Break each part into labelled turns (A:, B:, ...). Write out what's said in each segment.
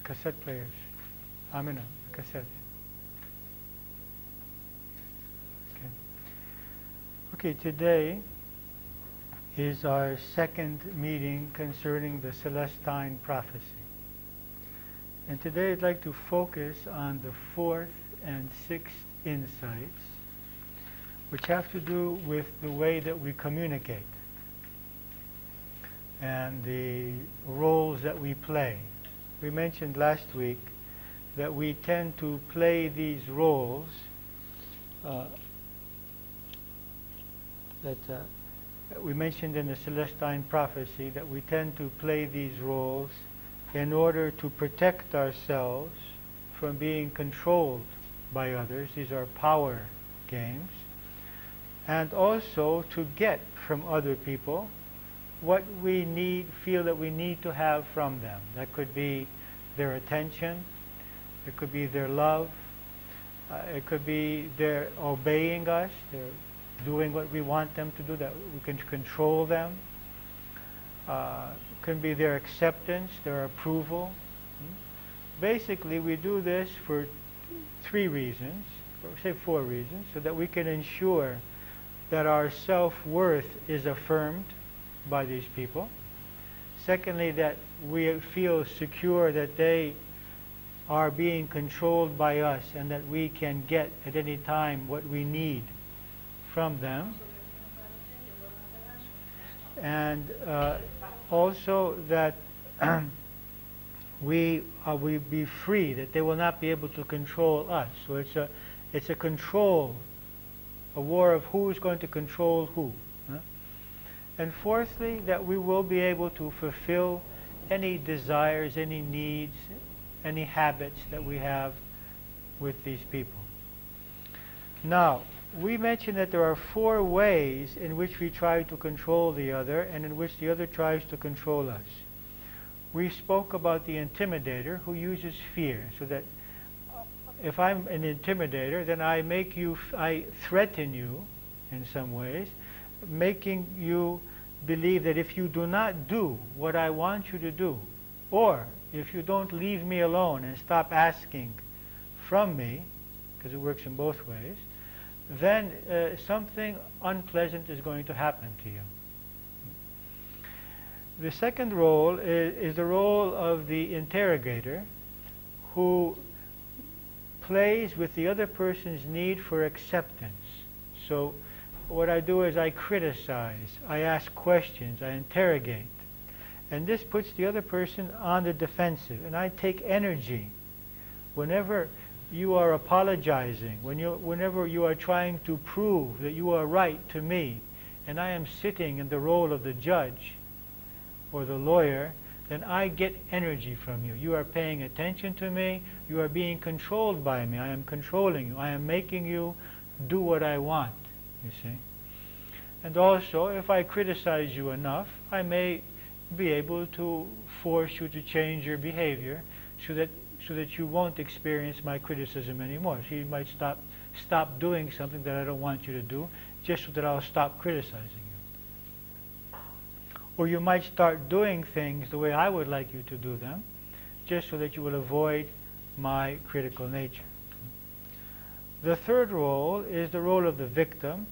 A: cassette players. Amina, cassette. Okay. Okay, today is our second meeting concerning the Celestine Prophecy. And today I'd like to focus on the fourth and sixth insights, which have to do with the way that we communicate and the roles that we play. We mentioned last week that we tend to play these roles we mentioned in the Celestine Prophecy that we tend to play these roles in order to protect ourselves from being controlled by others. These are power games. And also to get from other people what we feel that we need to have from them. That could be their attention, it could be their love, it could be their obeying us, their doing what we want them to do, that we can control them. It could be their acceptance, their approval. Basically, we do this for three reasons, or say four reasons, so that we can ensure that our self-worth is affirmed by these people. Secondly, that we feel secure that they are being controlled by us and that we can get at any time what we need from them. And also that we be free, that they will not be able to control us. So it's a control, a war of who is going to control who. And fourthly, that we will be able to fulfill any desires, any needs, any habits that we have with these people. Now, we mentioned that there are four ways in which we try to control the other and in which the other tries to control us. We spoke about the intimidator who uses fear, so that if I'm an intimidator, then I threaten you in some ways, making you believe that if you do not do what I want you to do, or if you don't leave me alone and stop asking from me, because it works in both ways, then something unpleasant is going to happen to you. The second role is the role of the interrogator, who plays with the other person's need for acceptance. So what I do is I criticize, I ask questions, I interrogate. And this puts the other person on the defensive. And I take energy. Whenever you are apologizing, whenever you are trying to prove that you are right to me, and I am sitting in the role of the judge or the lawyer, then I get energy from you. You are paying attention to me. You are being controlled by me. I am controlling you. I am making you do what I want, you see. And also, if I criticize you enough, I may be able to force you to change your behavior so that you won't experience my criticism anymore. So you might stop doing something that I don't want you to do, just so that I'll stop criticizing you. Or you might start doing things the way I would like you to do them, just so that you will avoid my critical nature. The third role is the role of the victim.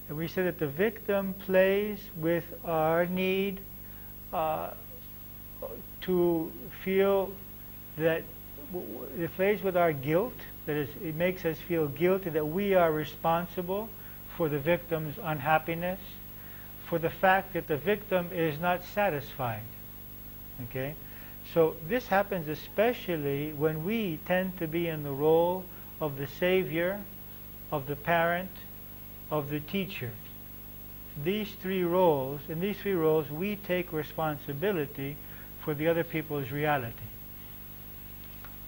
A: And we say that the victim plays with our need to feel that it plays with our guilt, that is, it makes us feel guilty that we are responsible for the victim's unhappiness, for the fact that the victim is not satisfied. Okay? So this happens especially when we tend to be in the role of the savior, of the parent, of the teacher. In these three roles, we take responsibility for the other people's reality.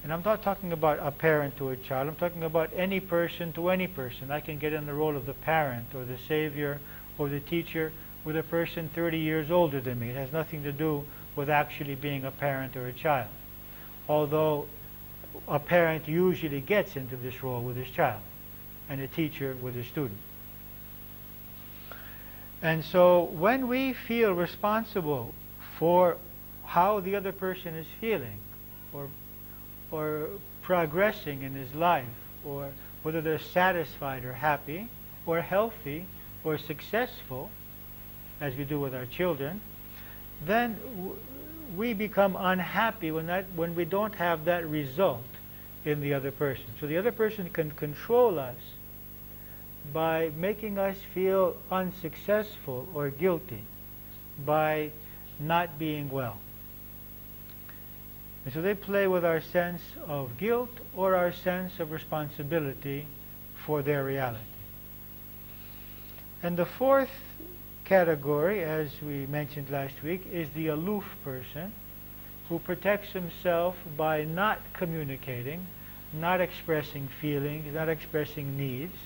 A: And I'm not talking about a parent to a child. I'm talking about any person to any person. I can get in the role of the parent or the savior or the teacher with a person 30 years older than me. It has nothing to do with actually being a parent or a child. Although a parent usually gets into this role with his child, and a teacher with his student. And so when we feel responsible for how the other person is feeling, or or progressing in his life, or whether they're satisfied or happy, or healthy, or successful, as we do with our children, then we become unhappy when we don't have that result in the other person. So the other person can control us by making us feel unsuccessful or guilty, by not being well. And so they play with our sense of guilt or our sense of responsibility for their reality. And the fourth category, as we mentioned last week, is the aloof person, who protects himself by not communicating, not expressing feelings, not expressing needs.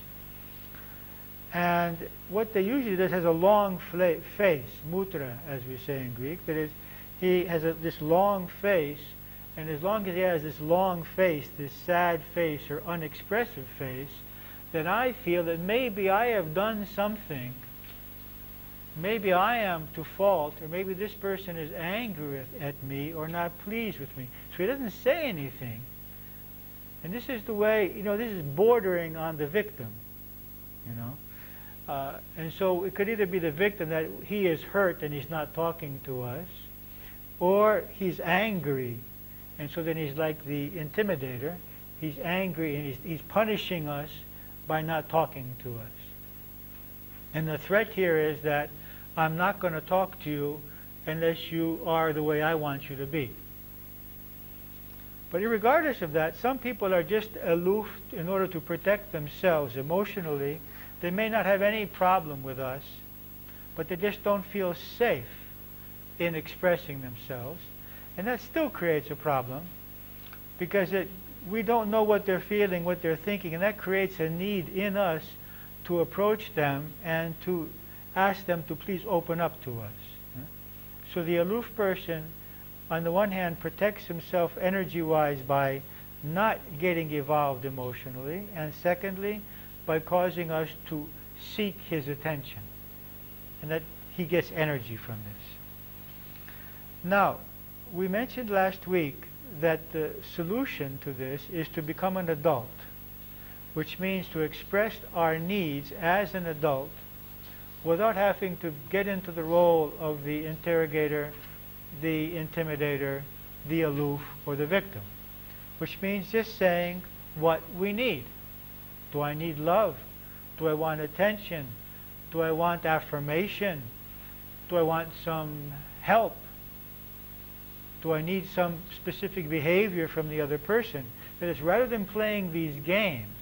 A: And what they usually do is has a long face, mutra, as we say in Greek. That is, he has this long face, and as long as he has this long face, this sad face or unexpressive face, then I feel that maybe I have done something, maybe I am to fault, or maybe this person is angry at me or not pleased with me. So he doesn't say anything. And this is the way, this is bordering on the victim, and so it could either be the victim that he is hurt and he's not talking to us, or he's angry, and so then he's like the intimidator. He's angry and he's punishing us by not talking to us. And the threat here is that I'm not going to talk to you unless you are the way I want you to be. But regardless of that, some people are just aloof in order to protect themselves emotionally. They may not have any problem with us, but they just don't feel safe in expressing themselves. And that still creates a problem, because we don't know what they're feeling, what they're thinking, and that creates a need in us to approach them and to ask them to please open up to us. So the aloof person, on the one hand, protects himself energy-wise by not getting involved emotionally, and secondly, by causing us to seek his attention, and that he gets energy from this. Now, we mentioned last week that the solution to this is to become an adult, which means to express our needs as an adult without having to get into the role of the interrogator, the intimidator, the aloof, or the victim, which means just saying what we need. Do I need love? Do I want attention? Do I want affirmation? Do I want some help? Do I need some specific behavior from the other person? That is, rather than playing these games,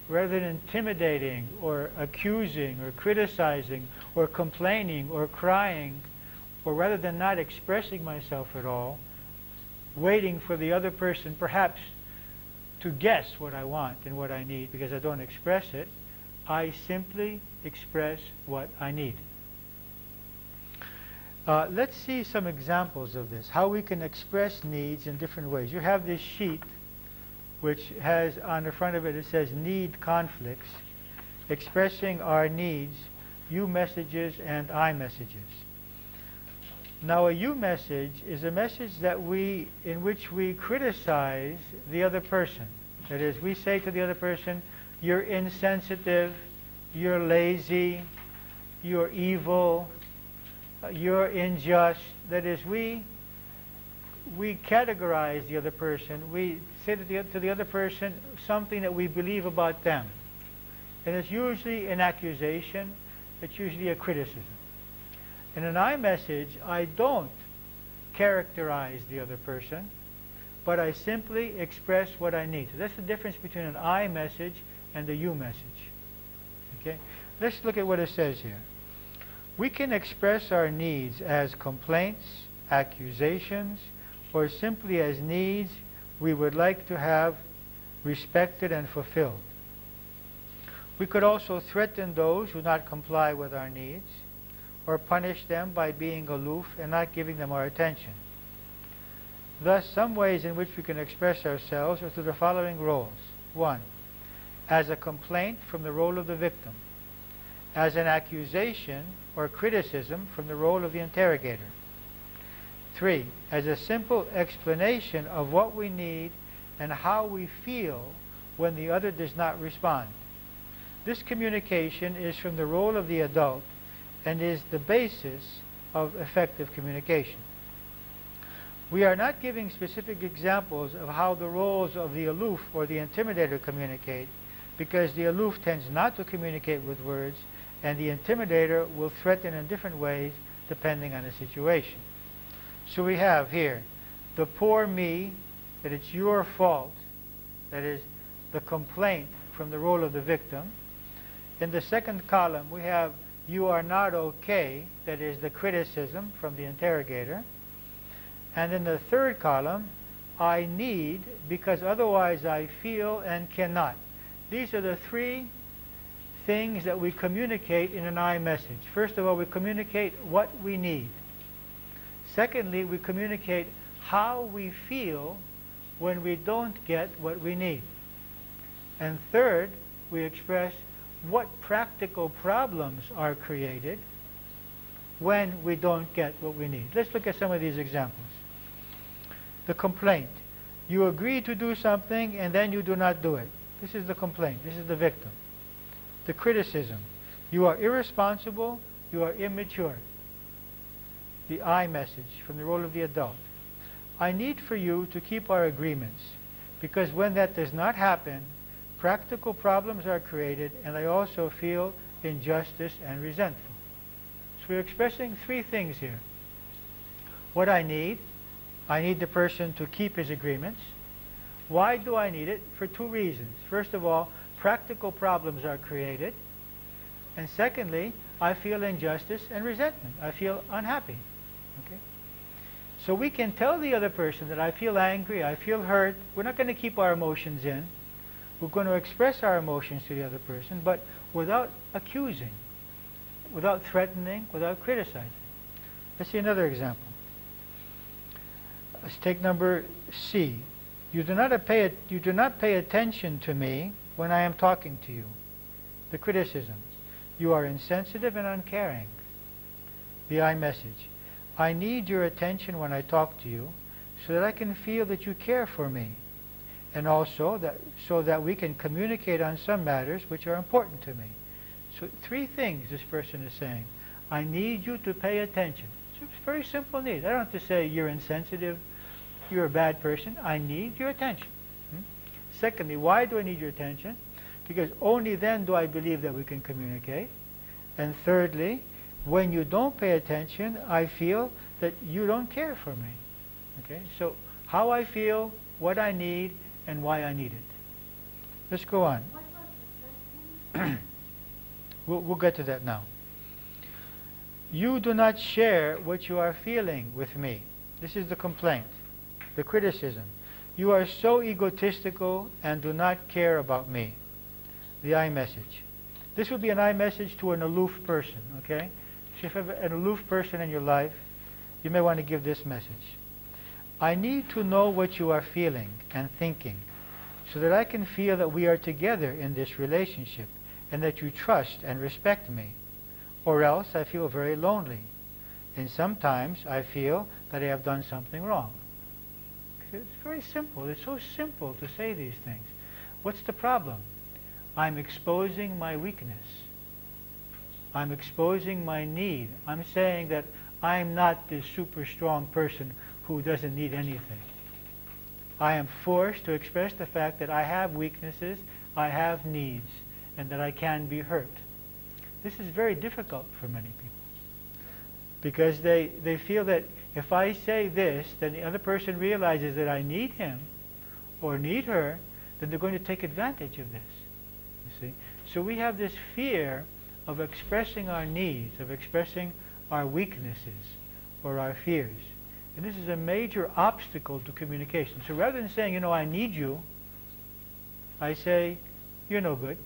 A: rather than intimidating or accusing or criticizing or complaining or crying, or rather than not expressing myself at all, waiting for the other person perhaps to guess what I want and what I need because I don't express it, I simply express what I need. Let's see some examples of this, how we can express needs in different ways. You have this sheet which has on the front of it, it says need conflicts, expressing our needs, you messages and I messages. Now a you message is a message that in which we criticize the other person. That is, we say to the other person, you're insensitive, you're lazy, you're evil, you're unjust. That is, we categorize the other person. We say to the other person something that we believe about them. And it's usually an accusation. It's usually a criticism. In an I message, I don't characterize the other person, but I simply express what I need. So that's the difference between an I message and a you message. Okay? Let's look at what it says here. We can express our needs as complaints, accusations, or simply as needs we would like to have respected and fulfilled. We could also threaten those who do not comply with our needs, or punish them by being aloof and not giving them our attention. Thus, some ways in which we can express ourselves are through the following roles. 1. As a complaint from the role of the victim. As an accusation or criticism from the role of the interrogator. 3. As a simple explanation of what we need and how we feel when the other does not respond. This communication is from the role of the adult and is the basis of effective communication. We are not giving specific examples of how the roles of the aloof or the intimidator communicate, because the aloof tends not to communicate with words, and the intimidator will threaten in different ways depending on the situation. So we have here the poor me, that it's your fault, that is the complaint from the role of the victim. In the second column, we have you are not okay, that is the criticism from the interrogator. And in the third column, I need because otherwise I feel and cannot. These are the three things that we communicate in an I message. First of all, we communicate what we need. Secondly, we communicate how we feel when we don't get what we need. And third, we express what practical problems are created when we don't get what we need. Let's look at some of these examples. The complaint. You agree to do something and then you do not do it. This is the complaint. This is the victim. The criticism. You are irresponsible. You are immature. The I message from the role of the adult. I need for you to keep our agreements, because when that does not happen, practical problems are created and I also feel injustice and resentful. So we're expressing three things here. What I need the person to keep his agreements. Why do I need it? For two reasons. First of all, practical problems are created. And secondly, I feel injustice and resentment. I feel unhappy. Okay? So we can tell the other person that I feel angry, I feel hurt. We're not going to keep our emotions in. We're going to express our emotions to the other person, but without accusing, without threatening, without criticizing. Let's see another example. Let's take number C. You do not pay attention to me when I am talking to you. The criticism. You are insensitive and uncaring. The I message. I need your attention when I talk to you so that I can feel that you care for me, and also so that we can communicate on some matters which are important to me. So three things this person is saying. I need you to pay attention. It's a very simple need. I don't have to say you're insensitive, you're a bad person. I need your attention. Secondly, why do I need your attention? Because only then do I believe that we can communicate. And thirdly, when you don't pay attention, I feel that you don't care for me. Okay? So how I feel, what I need, and why I need it. Let's go on. We'll get to that now. You do not share what you are feeling with me. This is the complaint, the criticism. You are so egotistical and do not care about me. The I message. This would be an I message to an aloof person, okay? So if you have an aloof person in your life, you may want to give this message. I need to know what you are feeling and thinking so that I can feel that we are together in this relationship and that you trust and respect me. Or else I feel very lonely. And sometimes I feel that I have done something wrong. It's very simple. It's so simple to say these things. What's the problem? I'm exposing my weakness. I'm exposing my need. I'm saying that I'm not this super strong person who doesn't need anything. I am forced to express the fact that I have weaknesses, I have needs, and that I can be hurt. This is very difficult for many people, because they feel that if I say this, then the other person realizes that I need him or need her, then they're going to take advantage of this. You see? So we have this fear of expressing our needs, of expressing our weaknesses or our fears. And this is a major obstacle to communication. So rather than saying, I need you, I say, you're no good.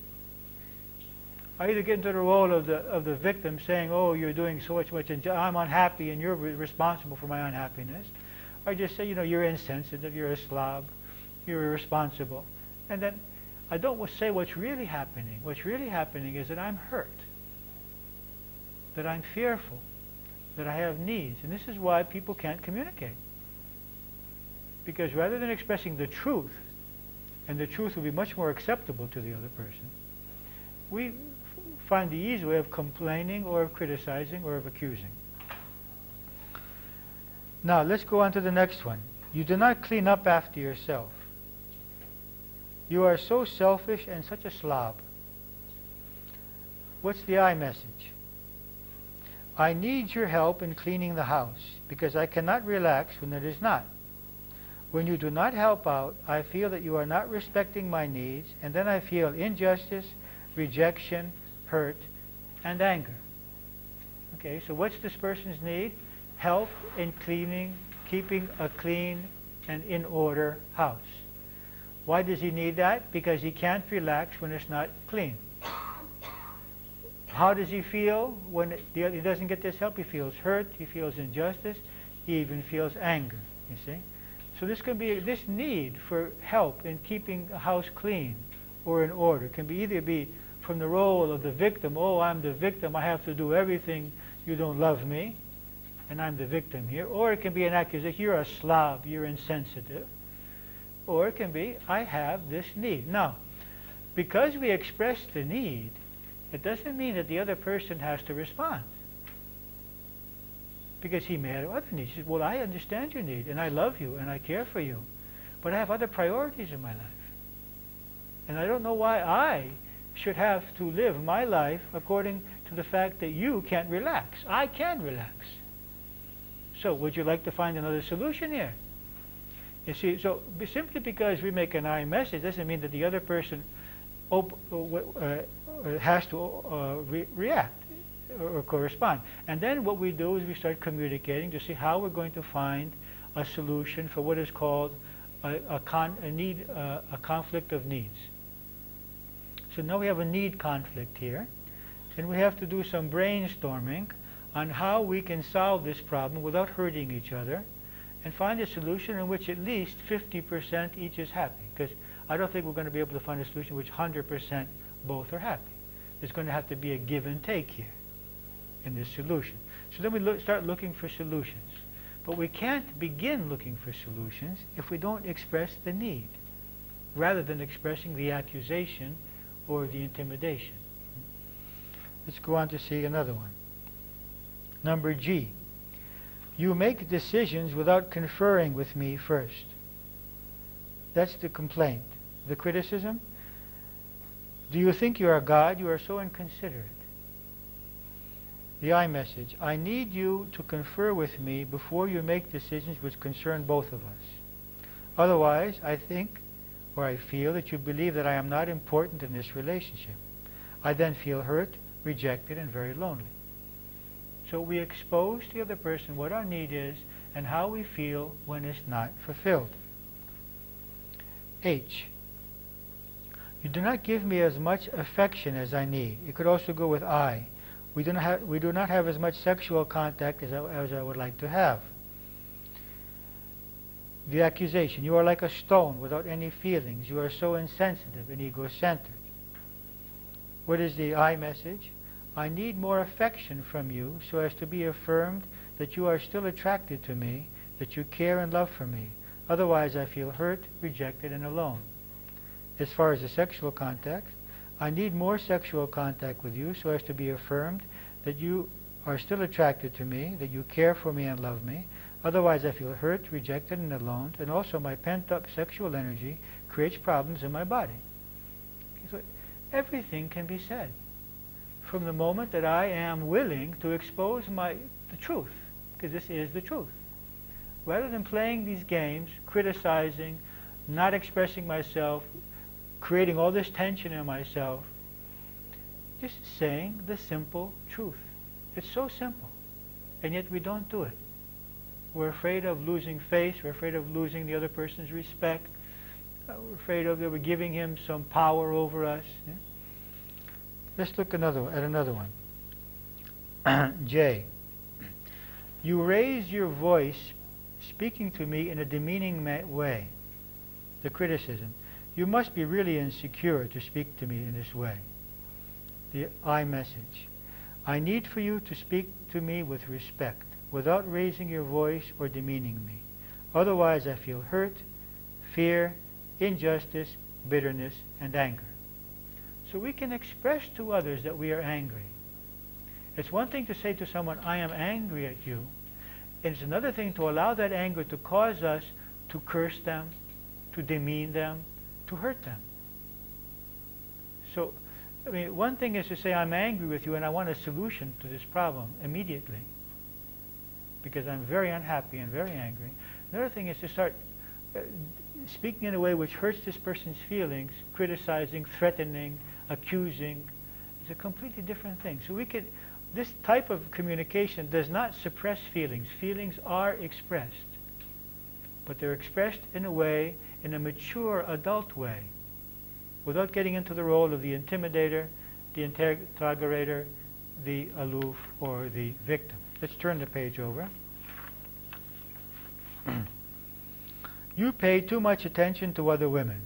A: I either get into the role of the victim saying, oh, you're doing so much, I'm unhappy and you're responsible for my unhappiness. Or just say, you're insensitive, you're a slob, you're irresponsible. And then I don't say what's really happening. What's really happening is that I'm hurt, that I'm fearful, that I have needs. And this is why people can't communicate. Because rather than expressing the truth, and the truth will be much more acceptable to the other person, we find the easy way of complaining or of criticizing or of accusing. Now, let's go on to the next one. You do not clean up after yourself. You are so selfish and such a slob. What's the I message? I need your help in cleaning the house because I cannot relax when it is not. When you do not help out, I feel that you are not respecting my needs, and then I feel injustice, rejection, hurt, and anger. Okay, so what's this person's need? Help in cleaning, keeping a clean and in order house. Why does he need that? Because he can't relax when it's not clean. How does he feel when he doesn't get this help? He feels hurt, he feels injustice, he even feels anger, you see? So this can be, this need for help in keeping a house clean or in order can be either be from the role of the victim. Oh, I'm the victim, I have to do everything, you don't love me, and I'm the victim here. Or it can be an accusation, you're a slob, you're insensitive. Or it can be, I have this need. Now, because we express the need, it doesn't mean that the other person has to respond. Because he may have other needs. He says, well, I understand your need, and I love you, and I care for you, but I have other priorities in my life. And I don't know why I should have to live my life according to the fact that you can't relax. I can relax. So would you like to find another solution here? You see, so simply because we make an I message doesn't mean that the other person has to react or correspond. And then what we do is we start communicating to see how we're going to find a solution for what is called a conflict of needs. So now we have a need conflict here, and we have to do some brainstorming on how we can solve this problem without hurting each other, and find a solution in which at least 50% each is happy. Because I don't think we're going to be able to find a solution in which 100% both are happy. There's going to have to be a give and take here in this solution. So then we start looking for solutions. But we can't begin looking for solutions if we don't express the need, rather than expressing the accusation or the intimidation. Let's go on to see another one. Number G. You make decisions without conferring with me first. That's the complaint. The criticism. Do you think you are God? You are so inconsiderate. The I message. I need you to confer with me before you make decisions which concern both of us. Otherwise, I think or I feel that you believe that I am not important in this relationship. I then feel hurt, rejected, and very lonely. So we expose to the other person what our need is and how we feel when it's not fulfilled. H. You do not give me as much affection as I need. It could also go with I. We do not have as much sexual contact as I would like to have. The accusation. You are like a stone without any feelings. You are so insensitive and ego-centered. What is the I message? I need more affection from you so as to be affirmed that you are still attracted to me, that you care and love for me. Otherwise, I feel hurt, rejected, and alone. As far as the sexual contact, I need more sexual contact with you so as to be affirmed that you are still attracted to me, that you care for me and love me. Otherwise, I feel hurt, rejected, and alone, and also my pent-up sexual energy creates problems in my body. So everything can be said from the moment that I am willing to expose the truth, because this is the truth. Rather than playing these games, criticizing, not expressing myself, creating all this tension in myself, just saying the simple truth. It's so simple, and yet we don't do it. We're afraid of losing face, we're afraid of losing the other person's respect, we're afraid of that we're giving him some power over us. Yeah? Let's look at another one. J. You raise your voice speaking to me in a demeaning way. The criticism. You must be really insecure to speak to me in this way. The I message. I need for you to speak to me with respect, without raising your voice or demeaning me. Otherwise, I feel hurt, fear, injustice, bitterness, and anger. So we can express to others that we are angry. It's one thing to say to someone, I am angry at you. It's another thing to allow that anger to cause us to curse them, to demean them, to hurt them. So, I mean, one thing is to say, I'm angry with you and I want a solution to this problem immediately because I'm very unhappy and very angry. Another thing is to start speaking in a way which hurts this person's feelings, criticizing, threatening, accusing. It's a completely different thing. So we could, this type of communication does not suppress feelings. Feelings are expressed, but they're expressed in a way, in a mature adult way, without getting into the role of the intimidator, the interrogator, the aloof, or the victim. Let's turn the page over. You pay too much attention to other women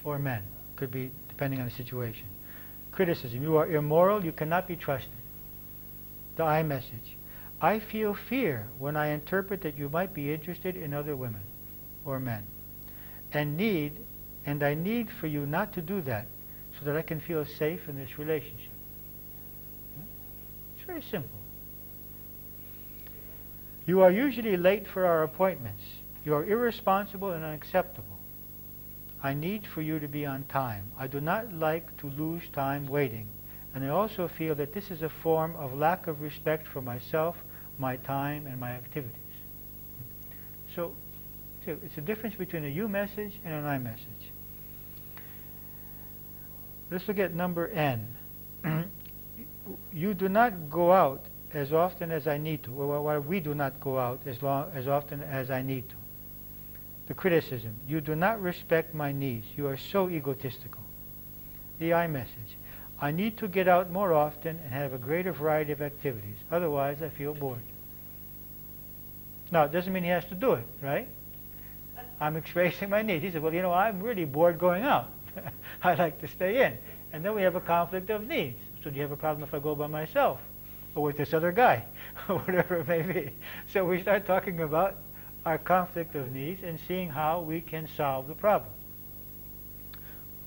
A: or men. Could be depending on the situation. Criticism. You are immoral. You cannot be trusted. The I message. I feel fear when I interpret that you might be interested in other women or men, and I need for you not to do that so that I can feel safe in this relationship. It's very simple. You are usually late for our appointments. You are irresponsible and unacceptable. I need for you to be on time. I do not like to lose time waiting. And I also feel that this is a form of lack of respect for myself, my time, and my activities. So it's a difference between a you message and an I message. Let's look at number N. You do not go out as often as I need to. Or we do not go out as often as I need to. The criticism. You do not respect my needs. You are so egotistical. The I message. I need to get out more often and have a greater variety of activities. Otherwise, I feel bored. Now, it doesn't mean he has to do it, right? I'm expressing my needs. He said, well, you know, I'm really bored going out. I like to stay in. And then we have a conflict of needs. So do you have a problem if I go by myself? Or with this other guy? Or whatever it may be. So we start talking about our conflict of needs and seeing how we can solve the problem.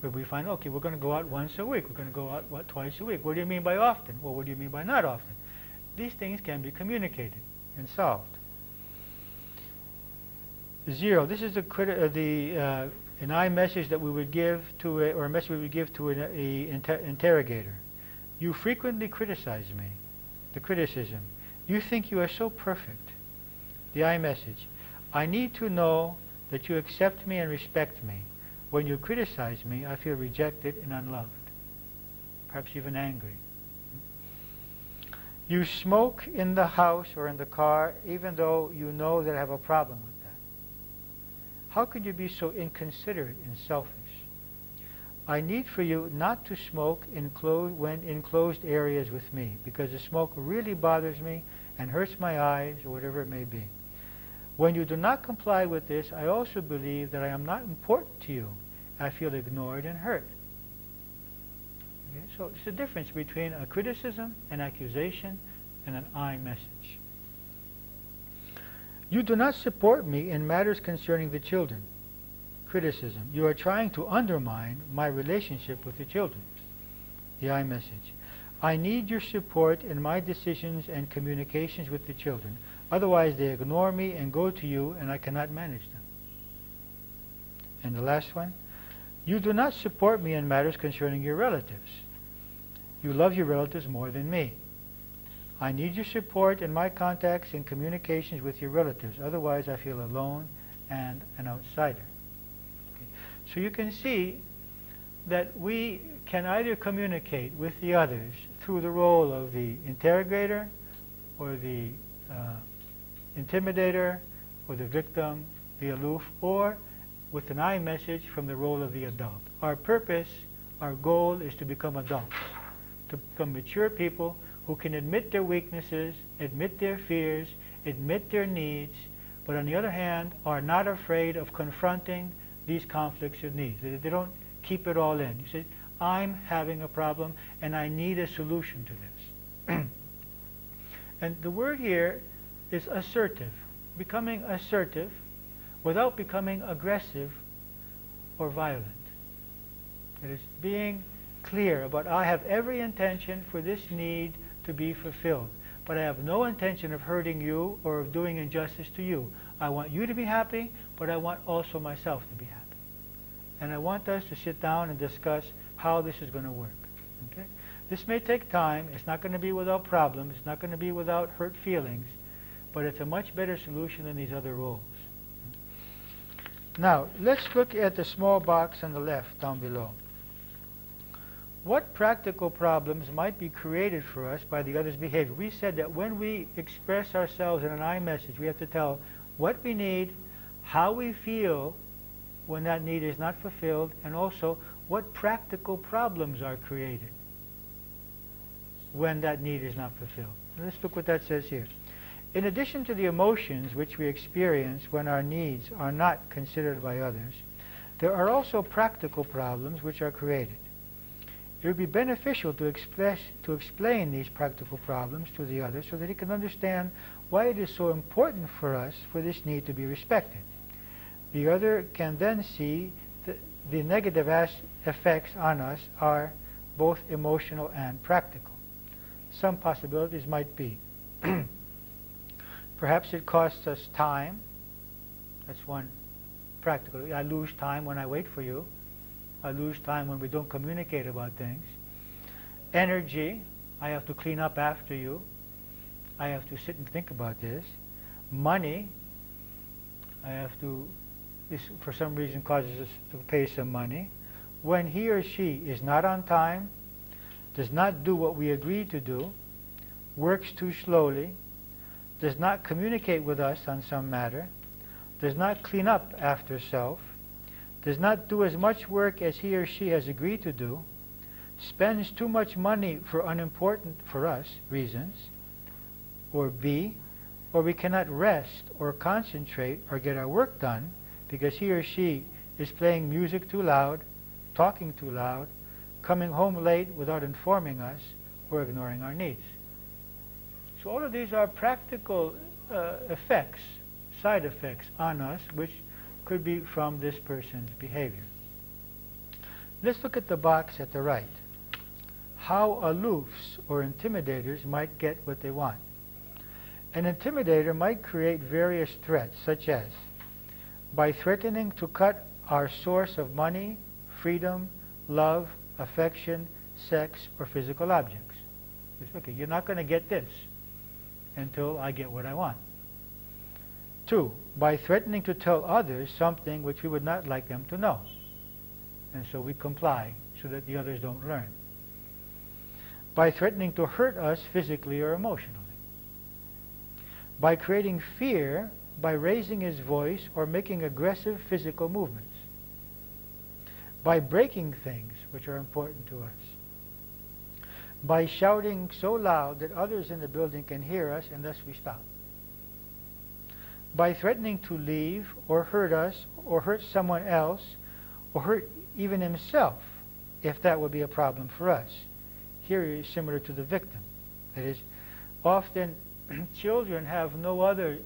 A: Where we find, okay, we're going to go out once a week. We're going to go out, twice a week. What do you mean by often? Well, what do you mean by not often? These things can be communicated and solved. 0. This is an I message that we would give to, or a message we would give to an interrogator. You frequently criticize me. The criticism. You think you are so perfect. The I message. I need to know that you accept me and respect me. When you criticize me, I feel rejected and unloved. Perhaps even angry. You smoke in the house or in the car, even though you know that I have a problem with that. How could you be so inconsiderate and selfish? I need for you not to smoke when in closed areas with me, because the smoke really bothers me and hurts my eyes, or whatever it may be. When you do not comply with this, I also believe that I am not important to you. I feel ignored and hurt. Okay? So it's a difference between a criticism, an accusation, and an I message. You do not support me in matters concerning the children. Criticism. You are trying to undermine my relationship with the children. The I message. I need your support in my decisions and communications with the children. Otherwise, they ignore me and go to you, and I cannot manage them. And the last one. You do not support me in matters concerning your relatives. You love your relatives more than me. I need your support in my contacts and communications with your relatives. Otherwise, I feel alone and an outsider. Okay. So you can see that we can either communicate with the others through the role of the interrogator or the intimidator or the victim, the aloof, or with an I message from the role of the adult. Our purpose, our goal is to become adults, to become mature people who can admit their weaknesses, admit their fears, admit their needs, but on the other hand are not afraid of confronting these conflicts of needs. They don't keep it all in. You say, I'm having a problem and I need a solution to this. And the word here is assertive. Becoming assertive without becoming aggressive or violent. It is being clear about, I have every intention for this need to be fulfilled, but I have no intention of hurting you or of doing injustice to you. I want you to be happy, but I want also myself to be happy. And I want us to sit down and discuss how this is going to work. Okay? This may take time. It's not going to be without problems. It's not going to be without hurt feelings, but it's a much better solution than these other roles. Now, let's look at the small box on the left down below. What practical problems might be created for us by the other's behavior? We said that when we express ourselves in an I message, we have to tell what we need, how we feel when that need is not fulfilled, and also what practical problems are created when that need is not fulfilled. Let's look what that says here. In addition to the emotions which we experience when our needs are not considered by others, there are also practical problems which are created. It would be beneficial to explain these practical problems to the other so that he can understand why it is so important for us for this need to be respected. The other can then see the negative effects on us are both emotional and practical. Some possibilities might be perhaps it costs us time. That's one practical. I lose time when I wait for you. I lose time when we don't communicate about things. Energy. I have to clean up after you. I have to sit and think about this. Money. I have to, this for some reason causes us to pay some money. When he or she is not on time, does not do what we agreed to do, works too slowly, does not communicate with us on some matter, does not clean up after self, does not do as much work as he or she has agreed to do, spends too much money for unimportant for us reasons, or B, or we cannot rest or concentrate or get our work done because he or she is playing music too loud, talking too loud, coming home late without informing us, or ignoring our needs. So all of these are practical effects, side effects on us, which could be from this person's behavior. Let's look at the box at the right. How aloofs or intimidators might get what they want. An intimidator might create various threats, such as by threatening to cut our source of money, freedom, love, affection, sex, or physical objects. Okay, you're not going to get this until I get what I want. 2, by threatening to tell others something which we would not like them to know. And so we comply so that the others don't learn. By threatening to hurt us physically or emotionally. By creating fear by raising his voice or making aggressive physical movements. By breaking things which are important to us. By shouting so loud that others in the building can hear us and thus we stop. By threatening to leave or hurt us or hurt someone else or hurt even himself if that would be a problem for us. Here is similar to the victim. That is, often children have no other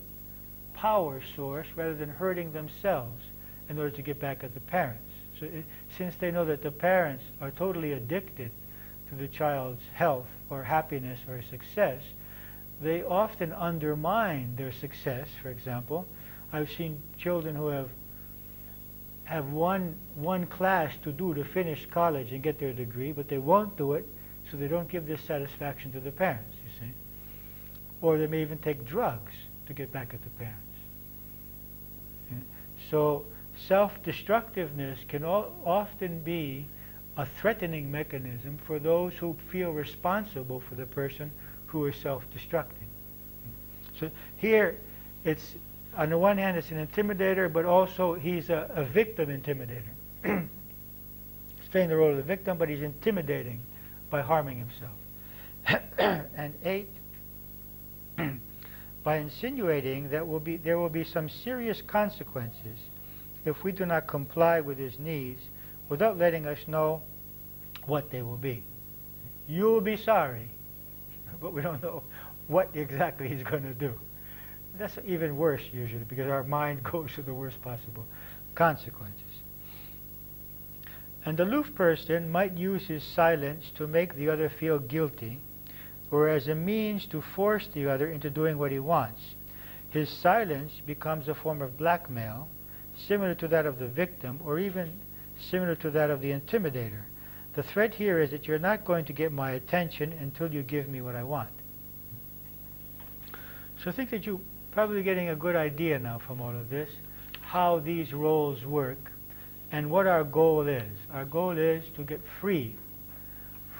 A: power source rather than hurting themselves in order to get back at the parents. So since they know that the parents are totally addicted to the child's health or happiness or success, they often undermine their success. For example, I've seen children who have one class to do to finish college and get their degree, but they won't do it, so they don't give this satisfaction to the parents, you see. Or they may even take drugs to get back at the parents. Okay? So self-destructiveness can often be a threatening mechanism for those who feel responsible for the person who is self-destructing. So here, it's, on the one hand, it's an intimidator, but also he's a victim intimidator. He's playing the role of the victim, but he's intimidating by harming himself. And 8, by insinuating that there will be some serious consequences if we do not comply with his needs without letting us know what they will be. You'll be sorry, but we don't know what exactly he's going to do. That's even worse usually, because our mind goes to the worst possible consequences. An aloof person might use his silence to make the other feel guilty, or as a means to force the other into doing what he wants. His silence becomes a form of blackmail, similar to that of the victim, or even similar to that of the intimidator. The threat here is that you're not going to get my attention until you give me what I want. So I think that you're probably getting a good idea now from all of this, how these roles work, and what our goal is. Our goal is to get free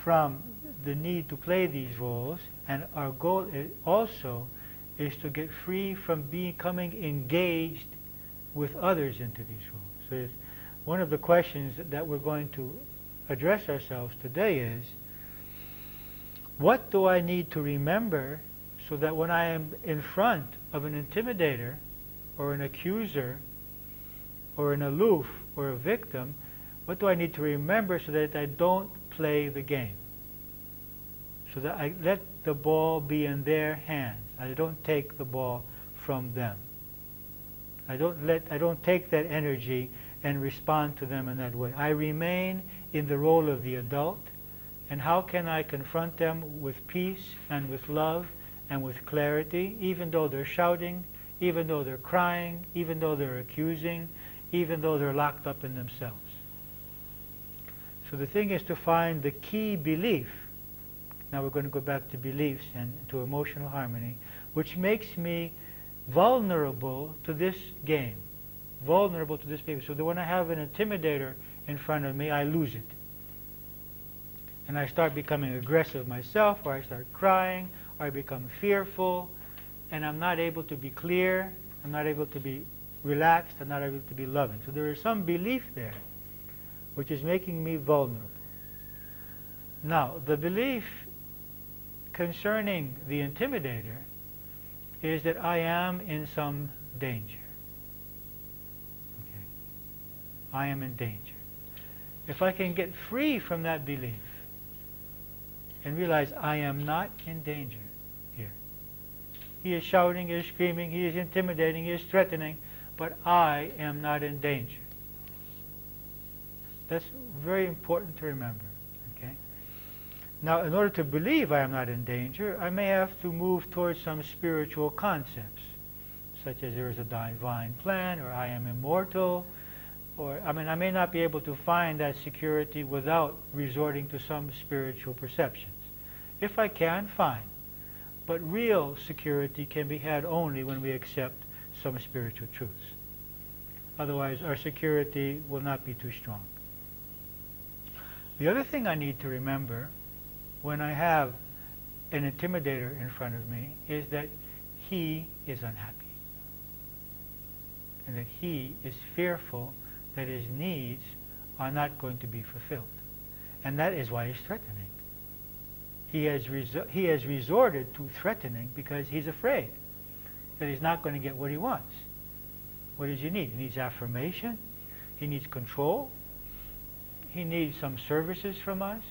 A: from the need to play these roles, and our goal also is to get free from becoming engaged with others into these roles. So it's one of the questions that we're going to address ourselves today is, what do I need to remember so that when I am in front of an intimidator or an accuser or an aloof or a victim, what do I need to remember so that I don't play the game? So that I let the ball be in their hands. I don't take the ball from them. I don't take that energy and respond to them in that way. I remain in the role of the adult, and how can I confront them with peace and with love and with clarity, even though they're shouting, even though they're crying, even though they're accusing, even though they're locked up in themselves. So the thing is to find the key belief. Now we're going to go back to beliefs and to emotional harmony, which makes me vulnerable to this game, vulnerable to this behavior. So that when I have an intimidator in front of me, I lose it. And I start becoming aggressive myself, or I start crying, or I become fearful, and I'm not able to be clear, I'm not able to be relaxed, I'm not able to be loving. So there is some belief there which is making me vulnerable. Now, the belief concerning the intimidator is that I am in some danger. Okay. I am in danger. If I can get free from that belief and realize I am not in danger here. He is shouting, he is screaming, he is intimidating, he is threatening, but I am not in danger. That's very important to remember. Okay? Now, in order to believe I am not in danger, I may have to move towards some spiritual concepts, such as there is a divine plan, or I am immortal, or, I may not be able to find that security without resorting to some spiritual perceptions. If I can, fine. But real security can be had only when we accept some spiritual truths. Otherwise, our security will not be too strong. The other thing I need to remember when I have an intimidator in front of me is that he is unhappy. And that he is fearful that his needs are not going to be fulfilled. And that is why he's threatening. He has resorted to threatening because he's afraid that he's not going to get what he wants. What does he need? He needs affirmation. He needs control. He needs some services from us.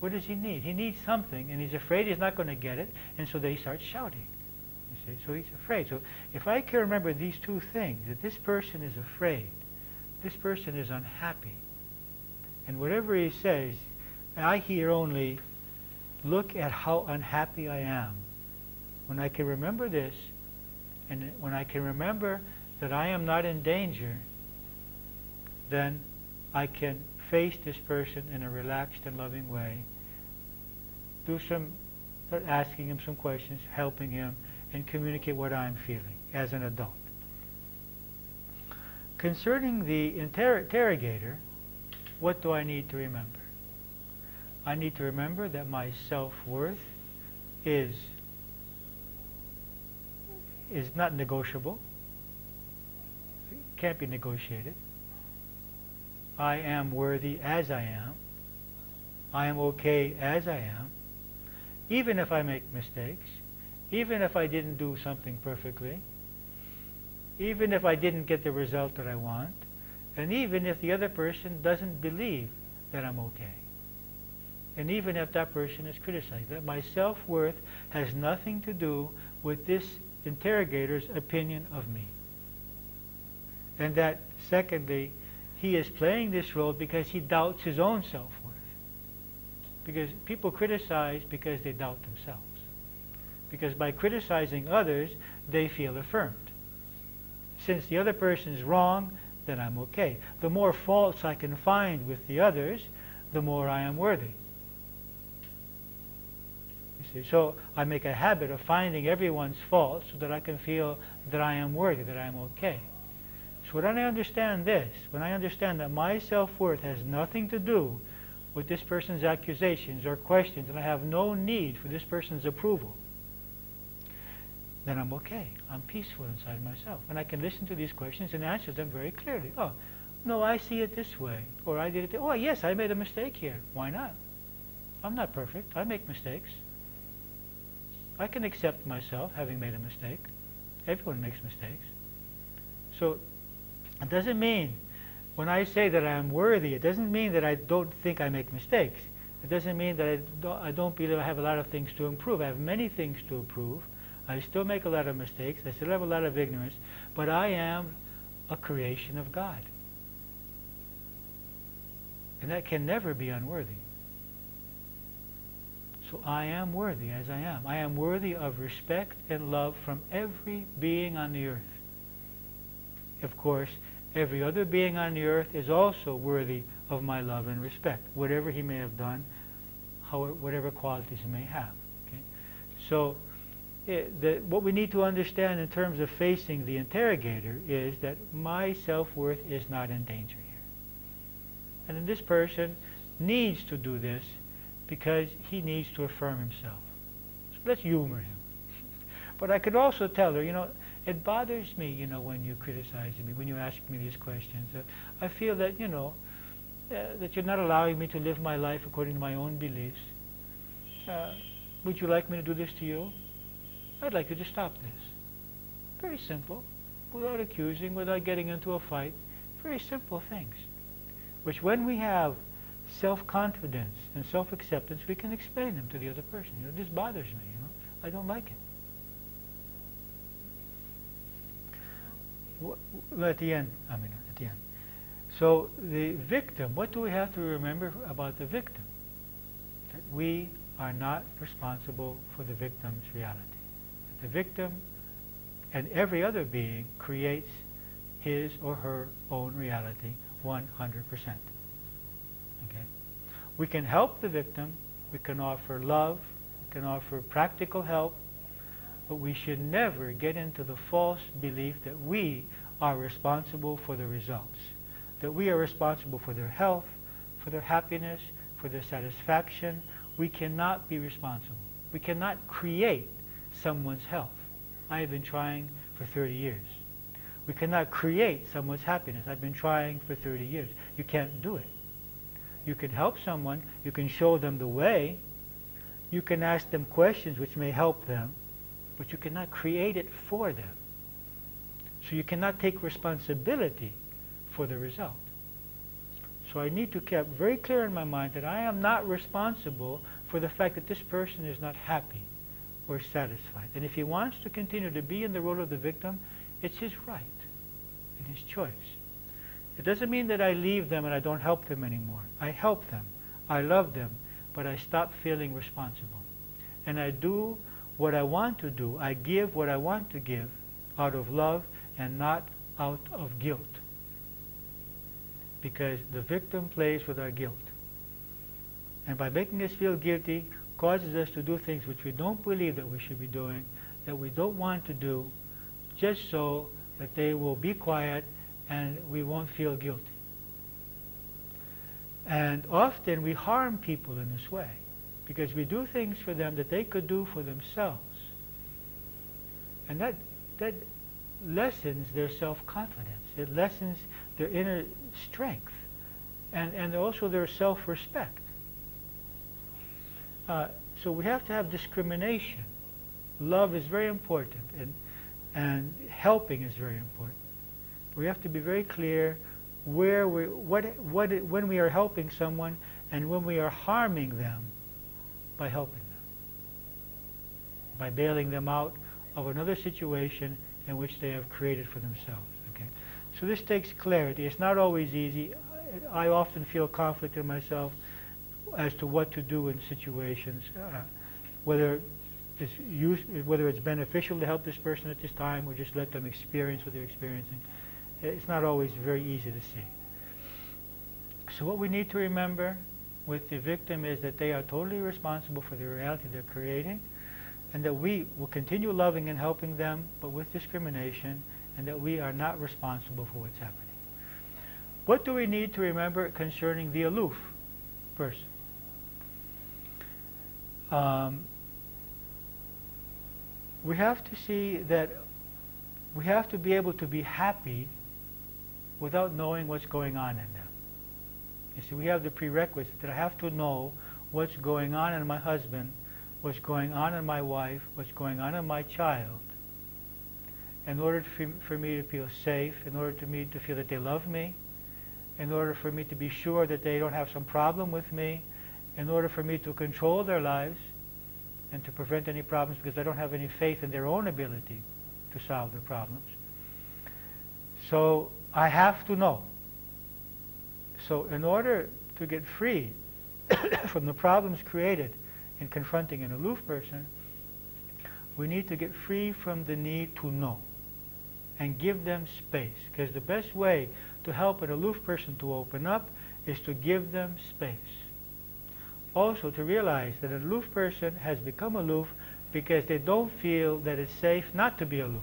A: What does he need? He needs something, and he's afraid he's not going to get it, and so then he starts shouting. You see? So he's afraid. So if I can remember these two things, that this person is afraid, this person is unhappy, and whatever he says, I hear only, look at how unhappy I am. When I can remember this, and when I can remember that I am not in danger, then I can face this person in a relaxed and loving way, start asking him some questions, helping him, and communicate what I'm feeling as an adult. Concerning the interrogator, what do I need to remember? I need to remember that my self-worth is not negotiable. It can't be negotiated. I am worthy as I am. I am okay as I am. Even if I make mistakes, even if I didn't do something perfectly, even if I didn't get the result that I want, and even if the other person doesn't believe that I'm okay. And even if that person is criticized, that my self-worth has nothing to do with this interrogator's opinion of me. And that, secondly, he is playing this role because he doubts his own self-worth. Because people criticize because they doubt themselves. Because by criticizing others, they feel affirmed. Since the other person is wrong, then I'm okay. The more faults I can find with the others, the more I am worthy. You see, so I make a habit of finding everyone's faults so that I can feel that I am worthy, that I am okay. So when I understand this, when I understand that my self-worth has nothing to do with this person's accusations or questions, and I have no need for this person's approval, then I'm okay. I'm peaceful inside myself. And I can listen to these questions and answer them very clearly. Oh, no, I see it this way. Or I did it. Oh, yes, I made a mistake here. Why not? I'm not perfect. I make mistakes. I can accept myself having made a mistake. Everyone makes mistakes. So it doesn't mean, when I say that I am worthy, it doesn't mean that I don't think I make mistakes. It doesn't mean that I don't believe I have a lot of things to improve. I have many things to improve. I still make a lot of mistakes. I still have a lot of ignorance. But I am a creation of God. And that can never be unworthy. So I am worthy as I am. I am worthy of respect and love from every being on the earth. Of course, every other being on the earth is also worthy of my love and respect, whatever he may have done, whatever qualities he may have. Okay? So what we need to understand in terms of facing the interrogator is that my self-worth is not in danger here. And then this person needs to do this because he needs to affirm himself. So let's humor him. But I could also tell her, it bothers me, when you criticize me, when you ask me these questions. I feel that, that you're not allowing me to live my life according to my own beliefs. Would you like me to do this to you? I'd like you to stop this. Very simple, without accusing, without getting into a fight. Very simple things, which when we have self-confidence and self-acceptance, we can explain them to the other person. This bothers me, I don't like it. At the end. So the victim, what do we have to remember about the victim? That we are not responsible for the victim's reality. The victim and every other being creates his or her own reality 100%. Okay? We can help the victim, we can offer love, we can offer practical help, but we should never get into the false belief that we are responsible for the results, that we are responsible for their health, for their happiness, for their satisfaction. We cannot be responsible. We cannot create someone's health. I have been trying for 30 years. We cannot create someone's happiness. I've been trying for 30 years. You can't do it. You can help someone. You can show them the way. You can ask them questions which may help them, but you cannot create it for them. So you cannot take responsibility for the result. So I need to keep very clear in my mind that I am not responsible for the fact that this person is not happy or satisfied. And if he wants to continue to be in the role of the victim, it's his right and his choice. It doesn't mean that I leave them and I don't help them anymore. I help them, I love them, but I stop feeling responsible. And I do what I want to do. I give what I want to give out of love and not out of guilt. Because the victim plays with our guilt. And by making us feel guilty, causes us to do things which we don't believe that we should be doing, that we don't want to do, just so that they will be quiet and we won't feel guilty. And often we harm people in this way, because we do things for them that they could do for themselves. And that lessens their self-confidence. It lessens their inner strength and also their self-respect. So we have to have discrimination. Love is very important, and helping is very important. We have to be very clear where when we are helping someone and when we are harming them by helping them, by bailing them out of another situation in which they have created for themselves. Okay? So this takes clarity. It's not always easy. I often feel conflict in myself as to what to do in situations, whether it's beneficial to help this person at this time or just let them experience what they're experiencing. It's not always very easy to see. So what we need to remember with the victim is that they are totally responsible for the reality they're creating, and that we will continue loving and helping them, but with discrimination, and that we are not responsible for what's happening. What do we need to remember concerning the aloof person? We have to see that we have to be able to be happy without knowing what's going on in them. You see, we have the prerequisite that I have to know what's going on in my husband, what's going on in my wife, what's going on in my child, in order for me to feel safe, in order for me to feel that they love me, in order for me to be sure that they don't have some problem with me, in order for me to control their lives and to prevent any problems, because I don't have any faith in their own ability to solve their problems. So I have to know. So in order to get free from the problems created in confronting an aloof person, we need to get free from the need to know and give them space. Because the best way to help an aloof person to open up is to give them space. Also to realize that an aloof person has become aloof because they don't feel that it's safe not to be aloof.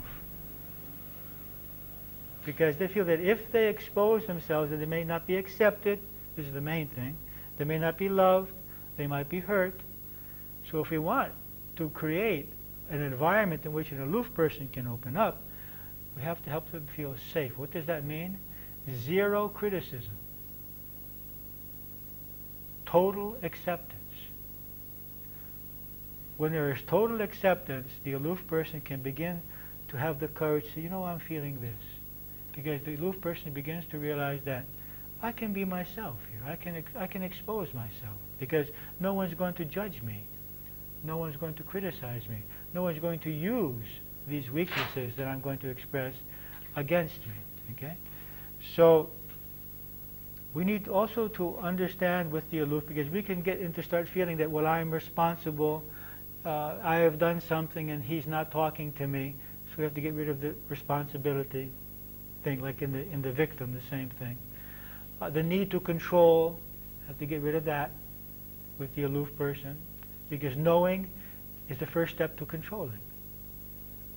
A: Because they feel that if they expose themselves, that they may not be accepted. This is the main thing. They may not be loved. They might be hurt. So if we want to create an environment in which an aloof person can open up, we have to help them feel safe. What does that mean? Zero criticism. Total acceptance. When there is total acceptance, the aloof person can begin to have the courage to say, you know, I'm feeling this. Because the aloof person begins to realize that I can be myself here. I can expose myself. Because no one's going to judge me. No one's going to criticize me. No one's going to use these weaknesses that I'm going to express against me. Okay? So we need also to understand with the aloof, because we can get into start feeling that, well, I'm responsible, I have done something and he's not talking to me, so we have to get rid of the responsibility thing, like in the victim, the same thing. The need to control, have to get rid of that with the aloof person, because knowing is the first step to controlling.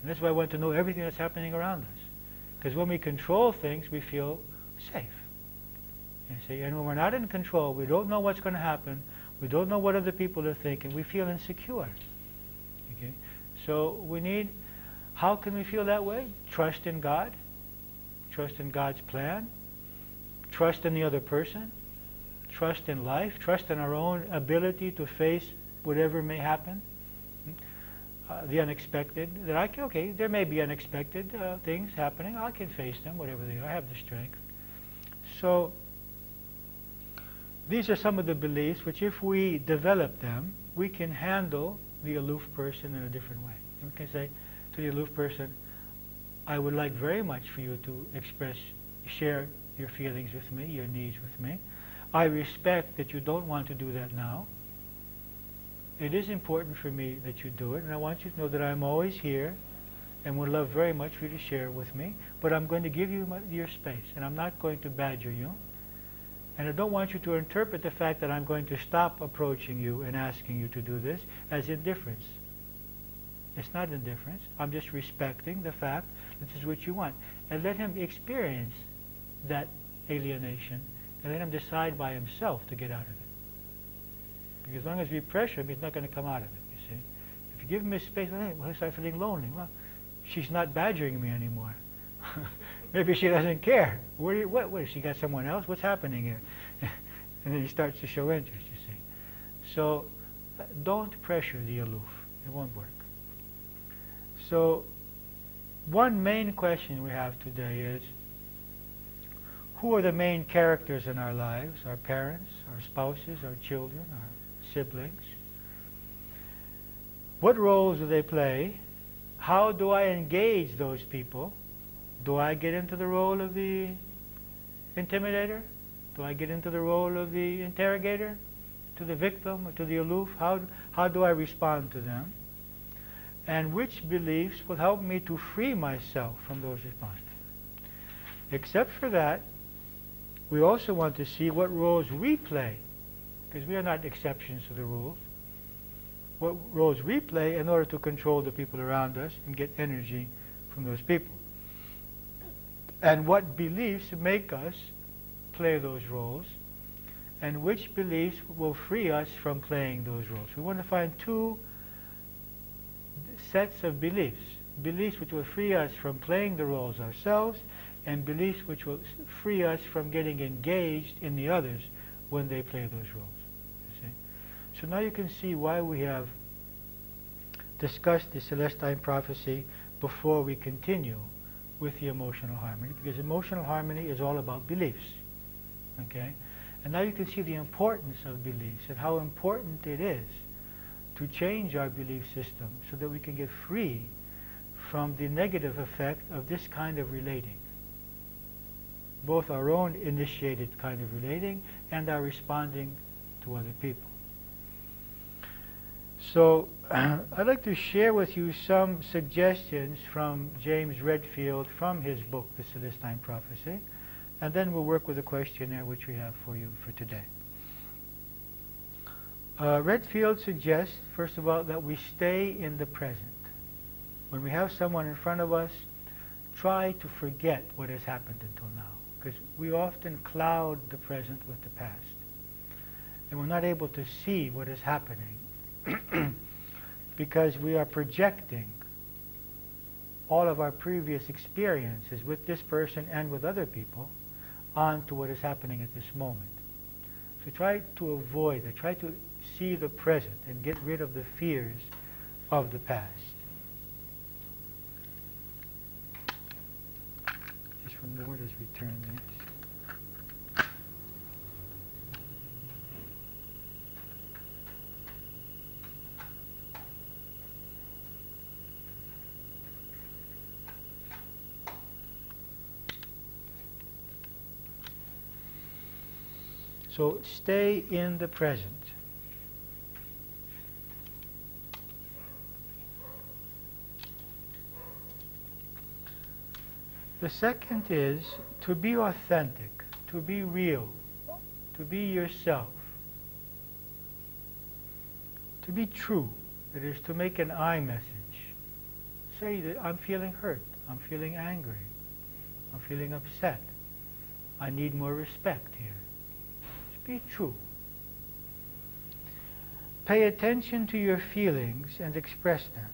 A: And that's why I want to know everything that's happening around us. Because when we control things, we feel safe. You see? And when we're not in control, we don't know what's going to happen, we don't know what other people are thinking, we feel insecure. Okay? So we need, how can we feel that way? Trust in God, trust in God's plan, trust in the other person, trust in life, trust in our own ability to face whatever may happen. The unexpected, that okay, there may be unexpected things happening, I can face them, whatever they are, I have the strength. So these are some of the beliefs which, if we develop them, we can handle the aloof person in a different way. And we can say to the aloof person, I would like very much for you to share your feelings with me, your needs with me. I respect that you don't want to do that now. It is important for me that you do it, and I want you to know that I'm always here and would love very much for you to share with me, but I'm going to give you your space, and I'm not going to badger you. And I don't want you to interpret the fact that I'm going to stop approaching you and asking you to do this as indifference. It's not indifference. I'm just respecting the fact that this is what you want. And let him experience that alienation, and let him decide by himself to get out of it. Because as long as we pressure him, he's not going to come out of it, you see. If you give him his space, well, he'll start feeling lonely. Well, she's not badgering me anymore. Maybe she doesn't care. What, she got someone else? What's happening here? And then he starts to show interest, you see. So don't pressure the aloof. It won't work. So one main question we have today is, who are the main characters in our lives? Our parents, our spouses, our children, our siblings. What roles do they play? How do I engage those people? Do I get into the role of the intimidator? Do I get into the role of the interrogator? To the victim or to the aloof? How do I respond to them? And which beliefs will help me to free myself from those responses? Except for that, we also want to see what roles we play, because we are not exceptions to the rules. What roles we play in order to control the people around us and get energy from those people. And what beliefs make us play those roles, and which beliefs will free us from playing those roles. We want to find two sets of beliefs. Beliefs which will free us from playing the roles ourselves, and beliefs which will free us from getting engaged in the others when they play those roles. You see? So now you can see why we have discussed the Celestine prophecy before we continue with the emotional harmony, because emotional harmony is all about beliefs. Okay? And now you can see the importance of beliefs and how important it is to change our belief system so that we can get free from the negative effect of this kind of relating. Both our own initiated kind of relating and our responding to other people. So I'd like to share with you some suggestions from James Redfield from his book, The Celestine Prophecy, and then we'll work with a questionnaire which we have for you for today. Redfield suggests, first of all, that we stay in the present. When we have someone in front of us, try to forget what has happened until now, because we often cloud the present with the past, and we're not able to see what is happening because we are projecting all of our previous experiences with this person and with other people onto what is happening at this moment. So try to avoid it. Try to see the present and get rid of the fears of the past. Just one more as we turn this. So stay in the present. The second is to be authentic, to be real, to be yourself, to be true. That is, to make an I message. Say that I'm feeling hurt, I'm feeling angry, I'm feeling upset, I need more respect here. Be true. Pay attention to your feelings and express them.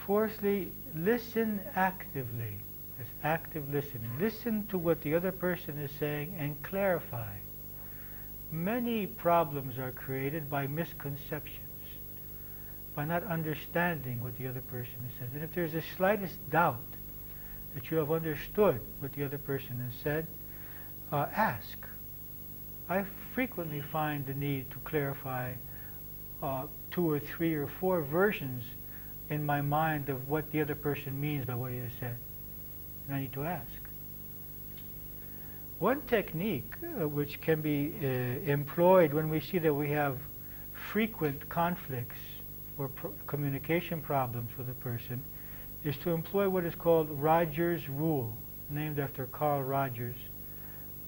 A: Fourthly, listen actively. That's active listening. Listen to what the other person is saying and clarify. Many problems are created by misconceptions, by not understanding what the other person has said. And if there's the slightest doubt that you have understood what the other person has said, ask. I frequently find the need to clarify 2 or 3 or 4 versions in my mind of what the other person means by what he has said. And I need to ask. One technique which can be employed when we see that we have frequent conflicts or communication problems with a person is to employ what is called Rogers' Rule, named after Carl Rogers,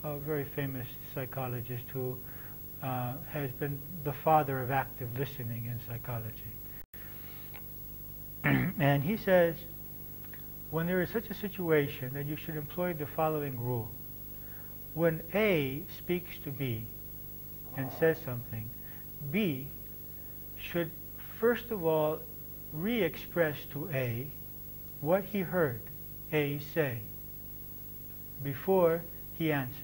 A: a very famous psychologist who has been the father of active listening in psychology. And he says, when there is such a situation, that you should employ the following rule. When A speaks to B and says something, B should first of all re-express to A what he heard A say before he answers.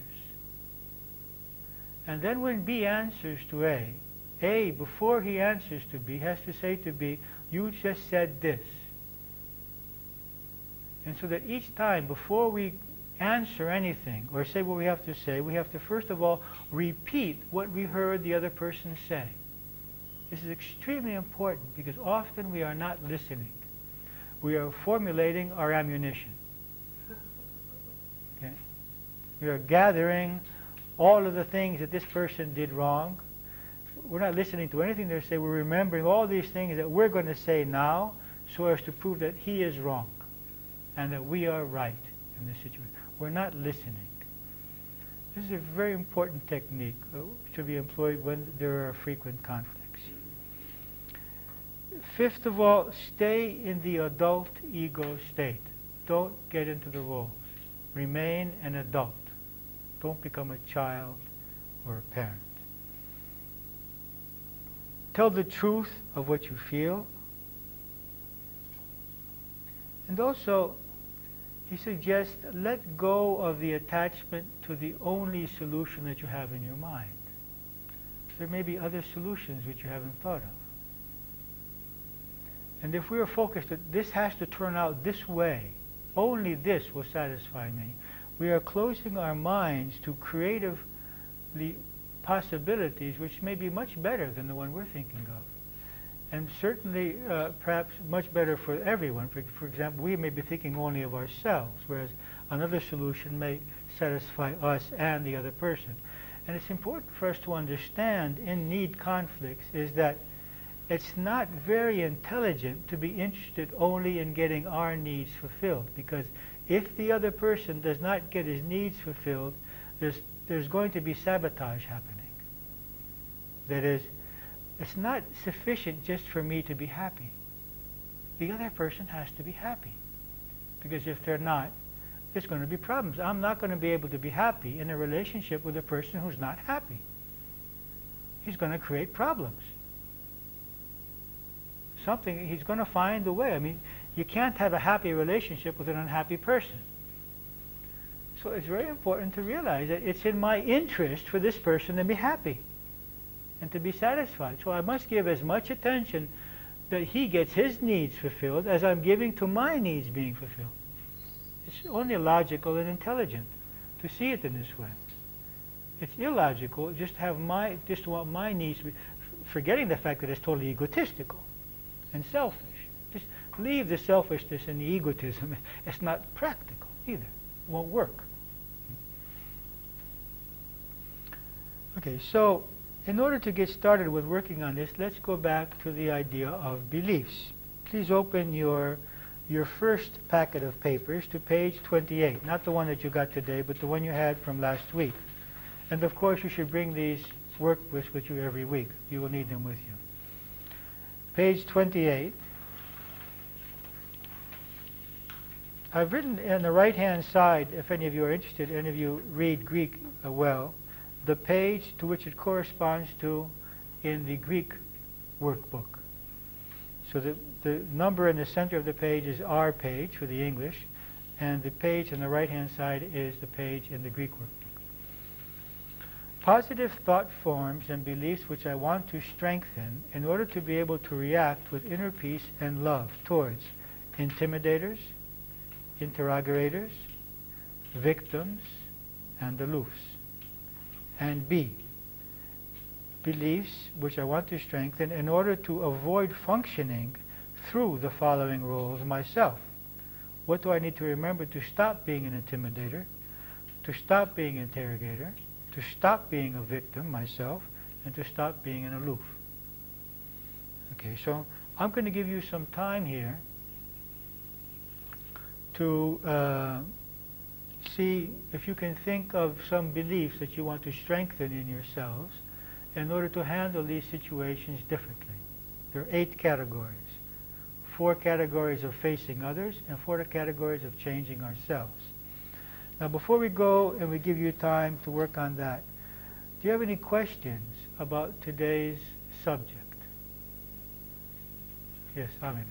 A: And then when B answers to A, before he answers to B, has to say to B, you just said this. And so that each time, before we answer anything or say what we have to say, we have to first of all repeat what we heard the other person say. This is extremely important because often we are not listening. We are formulating our ammunition. Okay? We are gathering all of the things that this person did wrong. We're not listening to anything they say. We're remembering all these things that we're going to say now so as to prove that he is wrong and that we are right in this situation. We're not listening. This is a very important technique to be employed when there are frequent conflicts. Fifth of all, stay in the adult ego state. Don't get into the roles. Remain an adult. Don't become a child or a parent. Tell the truth of what you feel. And also, he suggests, let go of the attachment to the only solution that you have in your mind. There may be other solutions which you haven't thought of. And if we are focused that this has to turn out this way, only this will satisfy me, we are closing our minds to creative possibilities which may be much better than the one we're thinking of. And certainly, perhaps much better for everyone. For example, we may be thinking only of ourselves, whereas another solution may satisfy us and the other person. And it's important for us to understand in need conflicts is that it's not very intelligent to be interested only in getting our needs fulfilled, because if the other person does not get his needs fulfilled, there's going to be sabotage happening. That is, it's not sufficient just for me to be happy. The other person has to be happy. Because if they're not, there's going to be problems. I'm not going to be able to be happy in a relationship with a person who's not happy. He's going to create problems. He's going to find a way. I mean, you can't have a happy relationship with an unhappy person. So it's very important to realize that it's in my interest for this person to be happy and to be satisfied. So I must give as much attention that he gets his needs fulfilled as I'm giving to my needs being fulfilled. It's only logical and intelligent to see it in this way. It's illogical just to want my needs to be, forgetting the fact that it's totally egotistical and selfish. Just leave the selfishness and the egotism. It's not practical either. It won't work. Okay, so in order to get started with working on this, let's go back to the idea of beliefs. Please open your first packet of papers to page 28. Not the one that you got today, but the one you had from last week. And of course, you should bring these workbooks with you every week. You will need them with you. Page 28. I've written on the right-hand side, if any of you are interested, any of you read Greek well, the page to which it corresponds to in the Greek workbook. So the number in the center of the page is our page for the English, and the page on the right-hand side is the page in the Greek workbook. Positive thought forms and beliefs which I want to strengthen in order to be able to react with inner peace and love towards intimidators, interrogators, victims, and aloofs. And B, beliefs which I want to strengthen in order to avoid functioning through the following roles myself. What do I need to remember to stop being an intimidator, to stop being an interrogator, to stop being a victim myself, and to stop being an aloof? Okay, so I'm going to give you some time here to see if you can think of some beliefs that you want to strengthen in yourselves in order to handle these situations differently. There are 8 categories. 4 categories of facing others and 4 categories of changing ourselves. Now before we go and we give you time to work on that, do you have any questions about today's subject? Yes, Amina.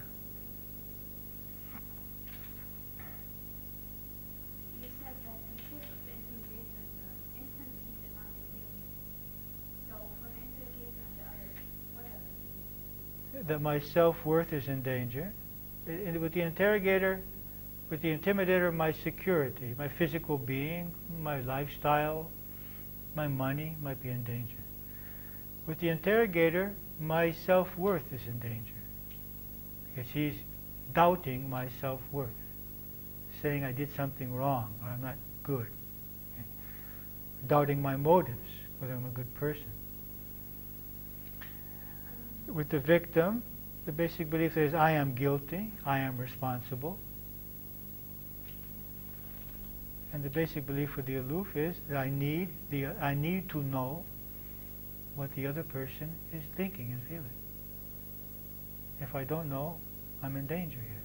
B: You said that the truth of the intimidator is instant peace is not in. So for the interrogator and the others, what are they?
A: That my self-worth is in danger. With the interrogator, with the intimidator, my security, my physical being, my lifestyle, my money might be in danger. With the interrogator, my self-worth is in danger. Because he's doubting my self-worth, saying I did something wrong or I'm not good, okay? Doubting my motives, whether I'm a good person. With the victim, the basic belief is I am guilty, I am responsible. And the basic belief for the aloof is that I need to know what the other person is thinking and feeling. If I don't know, I'm in danger here.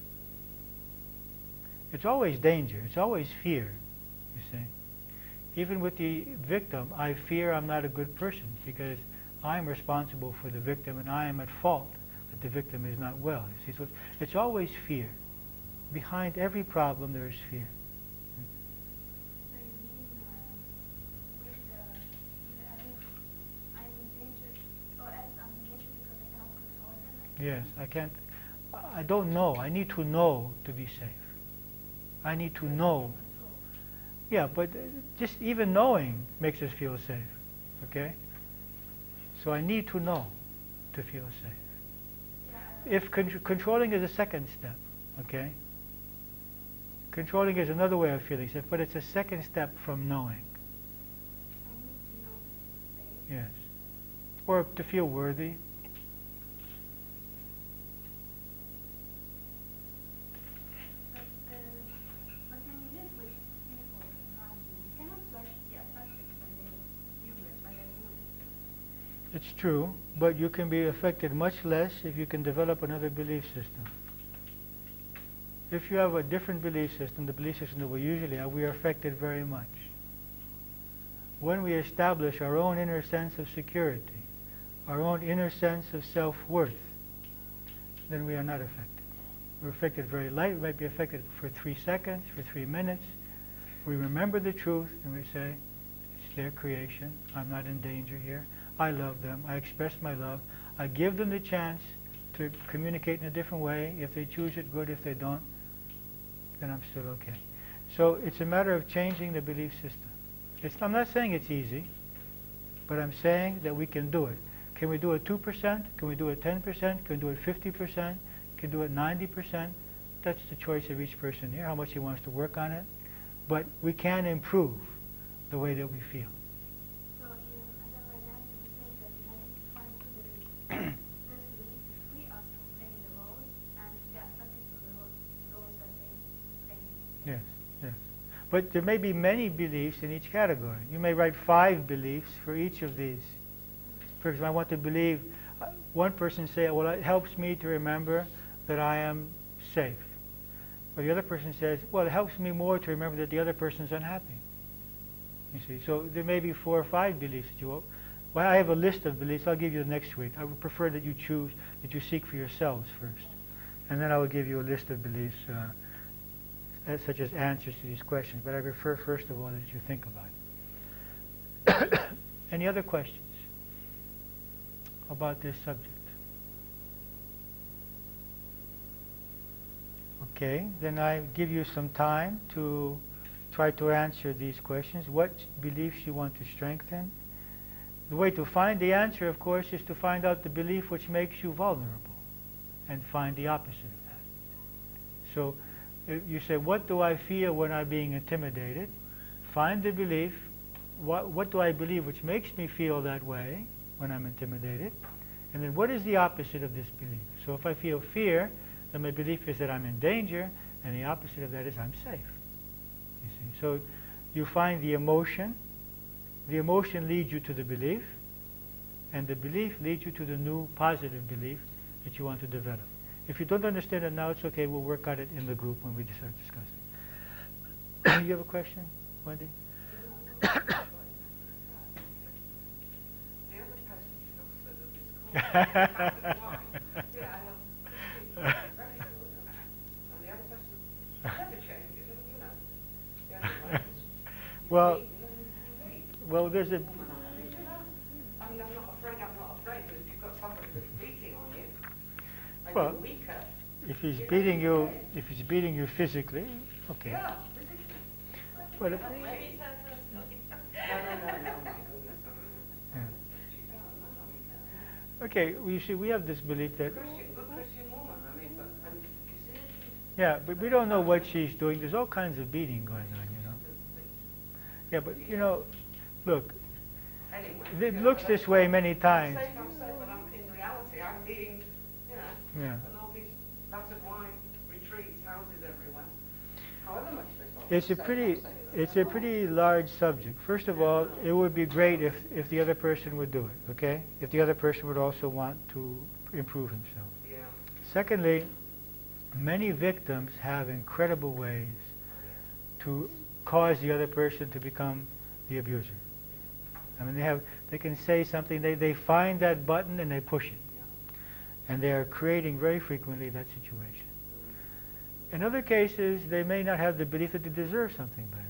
A: It's always danger, it's always fear, you see. Even with the victim, I fear I'm not a good person because I'm responsible for the victim and I am at fault that the victim is not well. You see, so it's always fear. Behind every problem there is fear.
B: So you mean with the I'm in danger, or else I'm in danger because I cannot control them?
A: Yes, I don't know. I need to know to be safe. I need to know. Yeah, but just even knowing makes us feel safe, okay? So I need to know to feel safe. If controlling is a second step, okay? Controlling is another way of feeling safe, but it's a second step from knowing.
B: I need to know to feel safe.
A: Yes. Or to feel worthy.
B: But when you live with people around you, you cannot like be affected when they humor, when they're rude.
A: It's true, but you can be affected much less if you can develop another belief system. If you have a different belief system, the belief system that we usually have, we are affected very much. When we establish our own inner sense of security, our own inner sense of self-worth, then we are not affected. We're affected very light. We might be affected for 3 seconds, for 3 minutes. We remember the truth and we say, it's their creation. I'm not in danger here. I love them. I express my love. I give them the chance to communicate in a different way. If they choose it, good. If they don't, then I'm still okay. So it's a matter of changing the belief system. I'm not saying it's easy, but I'm saying that we can do it. Can we do it 2%? Can we do it 10%? Can we do it 50%? Can we do it 90%? That's the choice of each person here, how much he wants to work on it. But we can improve the way that we feel.
B: So you, as I was saying, that you have to find two beliefs. Firstly, to free us from playing the roles and to be affected to the roles that they play.
A: Yes, yes. But there may be many beliefs in each category. You may write 5 beliefs for each of these. For example, I want to believe, one person say, well, it helps me to remember that I am safe. Or the other person says, well, it helps me more to remember that the other person's unhappy. You see, so there may be 4 or 5 beliefs that you want. Well, I have a list of beliefs. I'll give you next week. I would prefer that you choose, that you seek for yourselves first. And then I will give you a list of beliefs, such as answers to these questions. But I prefer, first of all, that you think about it. Any other questions about this subject? Okay, then I give you some time to try to answer these questions. What beliefs you want to strengthen? The way to find the answer, of course, is to find out the belief which makes you vulnerable and find the opposite of that. So if you say, what do I feel when I'm being intimidated? Find the belief. What do I believe which makes me feel that way when I'm intimidated? And then what is the opposite of this belief? So if I feel fear, then my belief is that I'm in danger, and the opposite of that is I'm safe. You see? So you find the emotion leads you to the belief, and the belief leads you to the new positive belief that you want to develop. If you don't understand it now, it's okay, we'll work on it in the group when we start discussing. You have a question, Wendy? Well, there's a...
C: I'm not afraid, because if you've got somebody that's beating on you, and
A: well,
C: you're weaker...
A: If he's beating you physically, okay.
C: Yeah,
A: But if,
C: no, my goodness.
A: okay, you see, we have this belief that...
C: Good Christian woman, but you see,
A: Yeah, but we don't know what she's doing. There's all kinds of beating going on, you know. Yeah, but you know, look,
C: Anyway,
A: it
C: you know,
A: looks
C: but
A: this way many times.
C: I'm safe, but in reality, I'm being, you know,
A: Yeah.
C: and all these battered wine retreats, houses everywhere. However much they cost.
A: It's a pretty large subject. First of all, it would be great if the other person would do it, okay? If the other person would also want to improve himself.
C: Yeah.
A: Secondly, many victims have incredible ways to cause the other person to become the abuser. I mean, they can say something, they find that button and they push it. And they are creating very frequently that situation. In other cases, they may not have the belief that they deserve something better.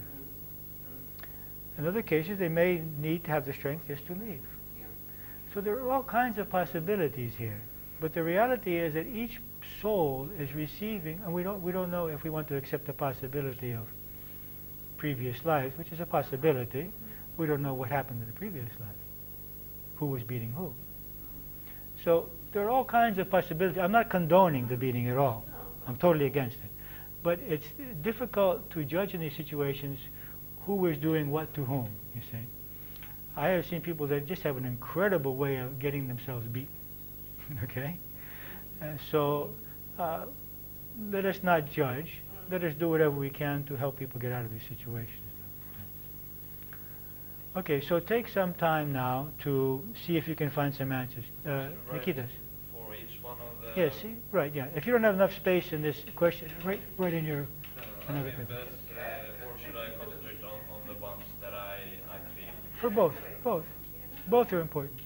A: In other cases, they may need to have the strength just to leave. So there are all kinds of possibilities here. But the reality is that each soul is receiving, and we don't know if we want to accept the possibility of previous lives, which is a possibility. We don't know what happened in the previous life. Who was beating who? So there are all kinds of possibilities. I'm not condoning the beating at all. I'm totally against it. But it's difficult to judge in these situations who was doing what to whom, you see. I have seen people that just have an incredible way of getting themselves beaten, okay? And so let us not judge. Let us do whatever we can to help people get out of these situations. Okay, so take some time now to see if you can find some answers. Nikitas.
D: For each one of the...
A: Yes, see? Right, yeah. If you don't have enough space in this question, right in your...
D: I mean, but, or should I concentrate on the ones that I feel?
A: For both. Both are important.